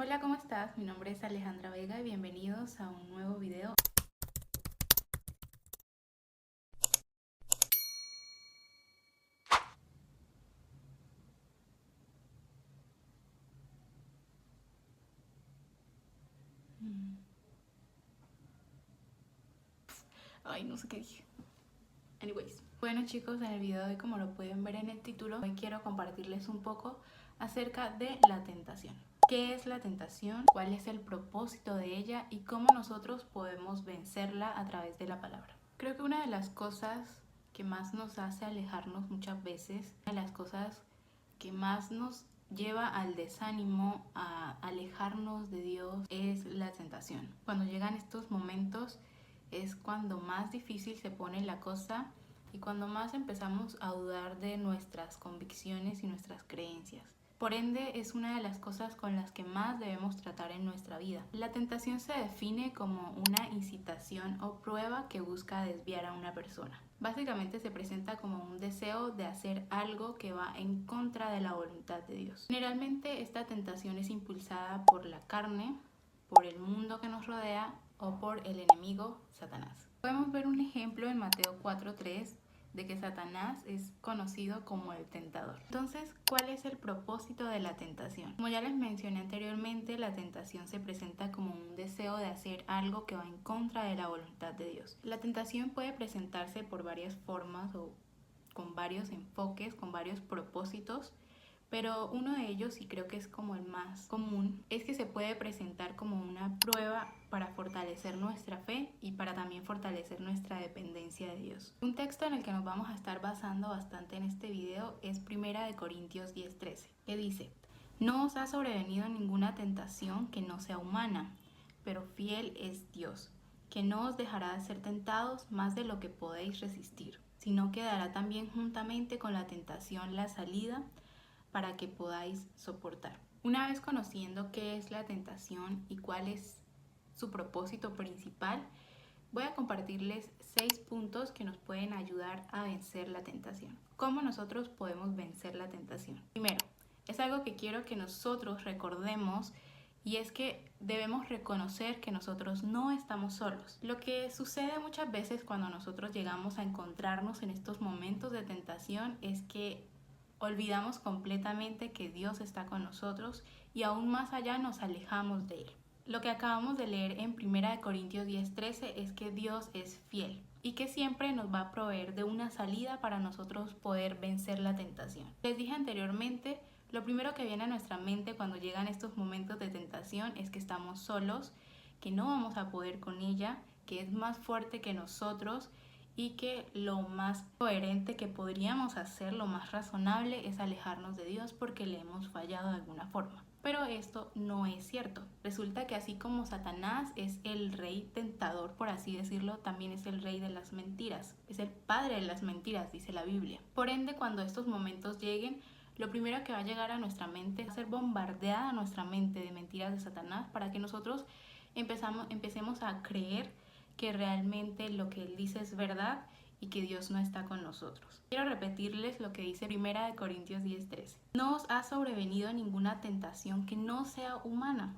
Hola, ¿cómo estás? Mi nombre es Alejandra Vega y bienvenidos a un nuevo video. Ay, no sé qué dije. Anyways. Bueno chicos, en el video de hoy, como lo pueden ver en el título, hoy quiero compartirles un poco acerca de la tentación. ¿Qué es la tentación? ¿Cuál es el propósito de ella? ¿Y cómo nosotros podemos vencerla a través de la palabra? Creo que una de las cosas que más nos hace alejarnos muchas veces, una de las cosas que más nos lleva al desánimo, a alejarnos de Dios, es la tentación. Cuando llegan estos momentos es cuando más difícil se pone la cosa y cuando más empezamos a dudar de nuestras convicciones y nuestras creencias. Por ende, es una de las cosas con las que más debemos tratar en nuestra vida. La tentación se define como una incitación o prueba que busca desviar a una persona. Básicamente se presenta como un deseo de hacer algo que va en contra de la voluntad de Dios. Generalmente esta tentación es impulsada por la carne, por el mundo que nos rodea o por el enemigo Satanás. Podemos ver un ejemplo en Mateo 4:3 de que Satanás es conocido como el tentador. Entonces, ¿cuál es el propósito de la tentación? Como ya les mencioné anteriormente, la tentación se presenta como un deseo de hacer algo que va en contra de la voluntad de Dios. La tentación puede presentarse por varias formas o con varios enfoques, con varios propósitos, pero uno de ellos, y creo que es como el más común, es que se puede presentar como una prueba para fortalecer nuestra fe y para también fortalecer nuestra dependencia de Dios. Un texto en el que nos vamos a estar basando bastante en este video es 1 Corintios 10:13, que dice: No os ha sobrevenido ninguna tentación que no sea humana, pero fiel es Dios, que no os dejará de ser tentados más de lo que podéis resistir, sino que dará también juntamente con la tentación la salida para que podáis soportar. Una vez conociendo qué es la tentación y cuál es su propósito principal, voy a compartirles 6 puntos que nos pueden ayudar a vencer la tentación. ¿Cómo nosotros podemos vencer la tentación? Primero, es algo que quiero que nosotros recordemos, y es que debemos reconocer que nosotros no estamos solos. Lo que sucede muchas veces cuando nosotros llegamos a encontrarnos en estos momentos de tentación es que olvidamos completamente que Dios está con nosotros y aún más allá nos alejamos de Él. Lo que acabamos de leer en 1 Corintios 10:13 es que Dios es fiel y que siempre nos va a proveer de una salida para nosotros poder vencer la tentación. Les dije anteriormente, lo primero que viene a nuestra mente cuando llegan estos momentos de tentación es que estamos solos, que no vamos a poder con ella, que es más fuerte que nosotros y que lo más coherente que podríamos hacer, lo más razonable, es alejarnos de Dios porque le hemos fallado de alguna forma. Pero esto no es cierto. Resulta que así como Satanás es el rey tentador, por así decirlo, también es el rey de las mentiras. Es el padre de las mentiras, dice la Biblia. Por ende, cuando estos momentos lleguen, lo primero que va a llegar a nuestra mente es ser bombardeada nuestra mente de mentiras de Satanás para que nosotros empecemos a creer que realmente lo que él dice es verdad y que Dios no está con nosotros. Quiero repetirles lo que dice 1 Corintios 10:13. No os ha sobrevenido ninguna tentación que no sea humana.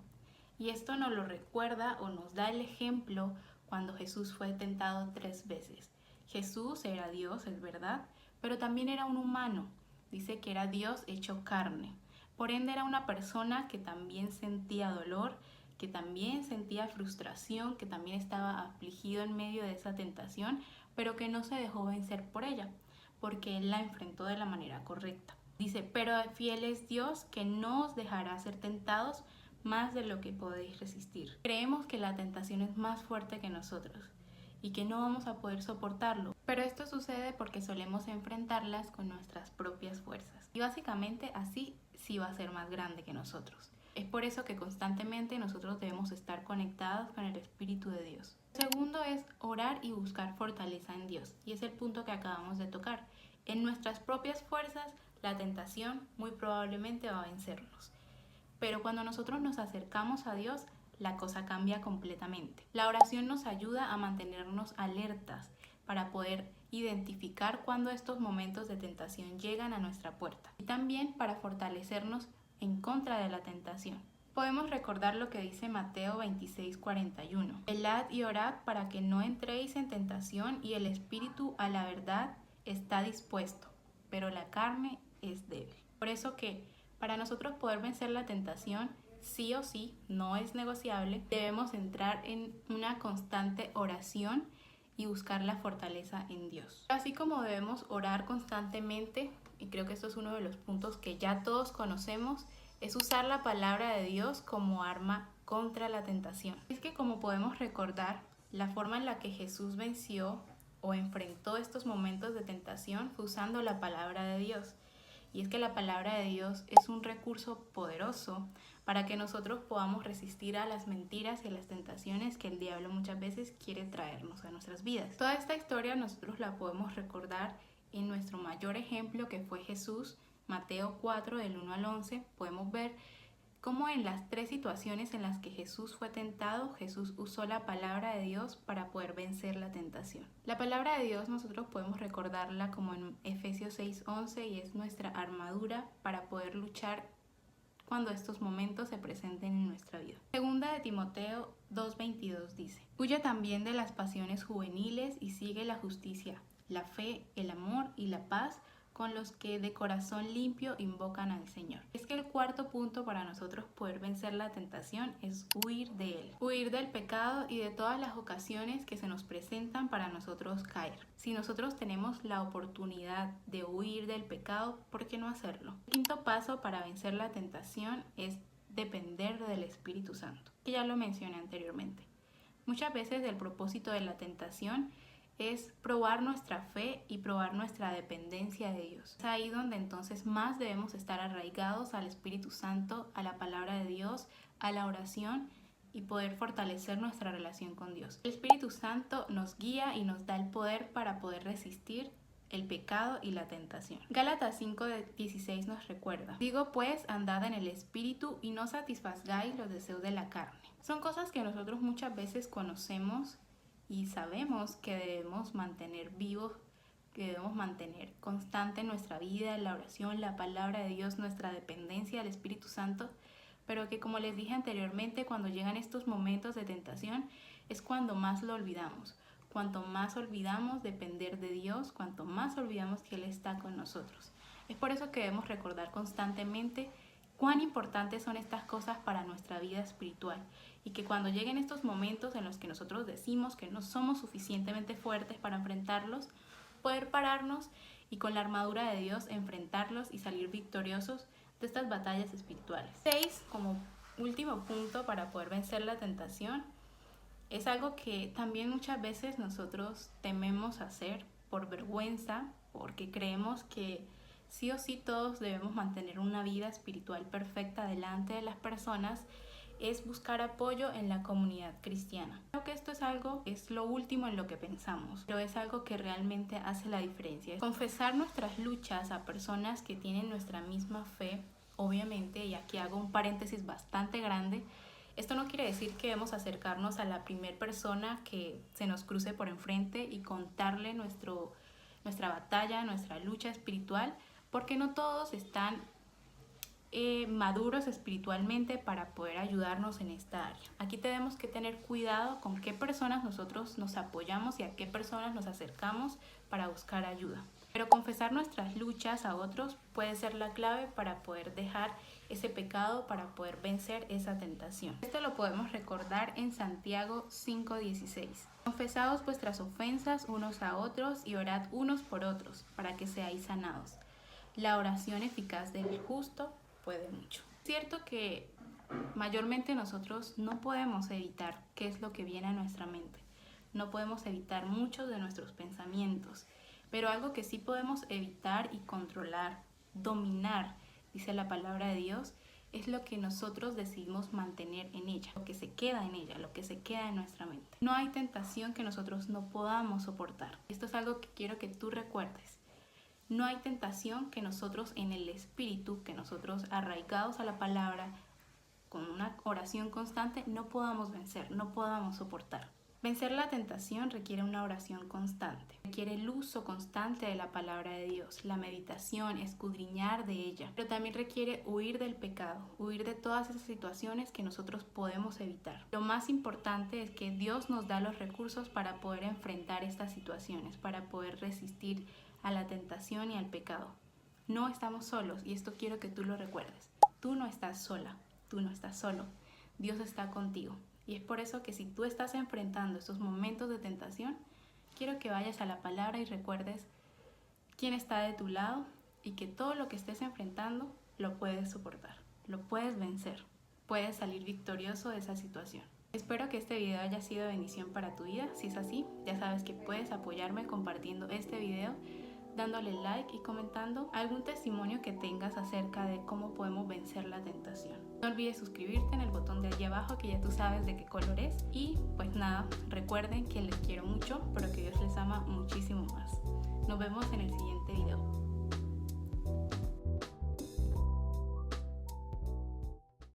Y esto nos lo recuerda o nos da el ejemplo cuando Jesús fue tentado 3 veces. Jesús era Dios, es verdad, pero también era un humano. Dice que era Dios hecho carne. Por ende era una persona que también sentía dolor, que también sentía frustración, que también estaba afligido en medio de esa tentación, pero que no se dejó vencer por ella, porque él la enfrentó de la manera correcta. Dice, pero fiel es Dios que no os dejará ser tentados más de lo que podéis resistir. Creemos que la tentación es más fuerte que nosotros y que no vamos a poder soportarlo, pero esto sucede porque solemos enfrentarlas con nuestras propias fuerzas y básicamente así sí va a ser más grande que nosotros. Es por eso que constantemente nosotros debemos estar conectados con el Espíritu de Dios. El segundo es orar y buscar fortaleza en Dios, y es el punto que acabamos de tocar. En nuestras propias fuerzas, la tentación muy probablemente va a vencernos. Pero cuando nosotros nos acercamos a Dios, la cosa cambia completamente. La oración nos ayuda a mantenernos alertas para poder identificar cuando estos momentos de tentación llegan a nuestra puerta y también para fortalecernos en contra de la tentación. podemos recordar lo que dice Mateo 26:41. Velad y orad para que no entréis en tentación, y el espíritu a la verdad está dispuesto, pero la carne es débil. Por eso que para nosotros poder vencer la tentación, sí o sí, no es negociable, debemos entrar en una constante oración y buscar la fortaleza en Dios. Así como debemos orar constantemente, y creo que esto es uno de los puntos que ya todos conocemos, es usar la palabra de Dios como arma contra la tentación. Es que como podemos recordar, la forma en la que Jesús venció o enfrentó estos momentos de tentación fue usando la palabra de Dios. Y es que la palabra de Dios es un recurso poderoso para que nosotros podamos resistir a las mentiras y a las tentaciones que el diablo muchas veces quiere traernos a nuestras vidas. Toda esta historia nosotros la podemos recordar en nuestro mayor ejemplo, que fue Jesús. Mateo 4 del 1 al 11, podemos ver cómo en las tres situaciones en las que Jesús fue tentado, Jesús usó la palabra de Dios para poder vencer la tentación. La palabra de Dios nosotros podemos recordarla como en Efesios 6:11, y es nuestra armadura para poder luchar cuando estos momentos se presenten en nuestra vida. Segunda de Timoteo 2:22 dice: huye también de las pasiones juveniles y sigue la justicia, la fe, el amor y la paz con los que de corazón limpio invocan al Señor. Es que el cuarto punto para nosotros poder vencer la tentación es huir de él. Huir del pecado y de todas las ocasiones que se nos presentan para nosotros caer. Si nosotros tenemos la oportunidad de huir del pecado, ¿por qué no hacerlo? El quinto paso para vencer la tentación es depender del Espíritu Santo, que ya lo mencioné anteriormente. Muchas veces el propósito de la tentación es probar nuestra fe y probar nuestra dependencia de Dios. Es ahí donde entonces más debemos estar arraigados al Espíritu Santo, a la palabra de Dios, a la oración y poder fortalecer nuestra relación con Dios. El Espíritu Santo nos guía y nos da el poder para poder resistir el pecado y la tentación. Gálatas 5:16 nos recuerda: digo pues, andad en el Espíritu y no satisfagáis los deseos de la carne. Son cosas que nosotros muchas veces conocemos y sabemos que debemos mantener vivos, que debemos mantener constante en nuestra vida, la oración, la palabra de Dios, nuestra dependencia del Espíritu Santo, pero que, como les dije anteriormente, cuando llegan estos momentos de tentación es cuando más lo olvidamos. Cuanto más olvidamos depender de Dios, cuanto más olvidamos que Él está con nosotros. Es por eso que debemos recordar constantemente cuán importantes son estas cosas para nuestra vida espiritual, y que cuando lleguen estos momentos en los que nosotros decimos que no somos suficientemente fuertes para enfrentarlos, poder pararnos y con la armadura de Dios enfrentarlos y salir victoriosos de estas batallas espirituales. 6, como último punto para poder vencer la tentación, es algo que también muchas veces nosotros tememos hacer por vergüenza, porque creemos que sí o sí todos debemos mantener una vida espiritual perfecta delante de las personas, es buscar apoyo en la comunidad cristiana. Creo que esto es algo, es lo último en lo que pensamos, pero es algo que realmente hace la diferencia. Confesar nuestras luchas a personas que tienen nuestra misma fe, obviamente, y aquí hago un paréntesis bastante grande, esto no quiere decir que debemos acercarnos a la primera persona que se nos cruce por enfrente y contarle nuestra batalla, nuestra lucha espiritual, porque no todos están maduros espiritualmente para poder ayudarnos en esta área. Aquí tenemos que tener cuidado con qué personas nosotros nos apoyamos y a qué personas nos acercamos para buscar ayuda. Pero confesar nuestras luchas a otros puede ser la clave para poder dejar ese pecado, para poder vencer esa tentación. Esto lo podemos recordar en Santiago 5:16. Confesaos vuestras ofensas unos a otros y orad unos por otros para que seáis sanados. La oración eficaz del justo puede mucho. Es cierto que mayormente nosotros no podemos evitar qué es lo que viene a nuestra mente. No podemos evitar muchos de nuestros pensamientos, pero algo que sí podemos evitar y controlar, dominar, dice la palabra de Dios, es lo que nosotros decidimos mantener en ella, lo que se queda en ella, lo que se queda en nuestra mente. No hay tentación que nosotros no podamos soportar. Esto es algo que quiero que tú recuerdes. No hay tentación que nosotros en el espíritu, que nosotros arraigados a la palabra, con una oración constante, no podamos vencer, no podamos soportar. Vencer la tentación requiere una oración constante, requiere el uso constante de la palabra de Dios, la meditación, escudriñar de ella, pero también requiere huir del pecado, huir de todas esas situaciones que nosotros podemos evitar. Lo más importante es que Dios nos da los recursos para poder enfrentar estas situaciones, para poder resistir a la tentación y al pecado. No estamos solos, y esto quiero que tú lo recuerdes. Tú no estás sola, tú no estás solo. Dios está contigo. Y es por eso que si tú estás enfrentando estos momentos de tentación, quiero que vayas a la palabra y recuerdes quién está de tu lado y que todo lo que estés enfrentando lo puedes soportar, lo puedes vencer, puedes salir victorioso de esa situación. Espero que este video haya sido de bendición para tu vida. Si es así, ya sabes que puedes apoyarme compartiendo este video, dándole like y comentando algún testimonio que tengas acerca de cómo podemos vencer la tentación. No olvides suscribirte en el botón de allí abajo, que ya tú sabes de qué color es. Y pues nada, recuerden que les quiero mucho, pero que Dios les ama muchísimo más. Nos vemos en el siguiente video.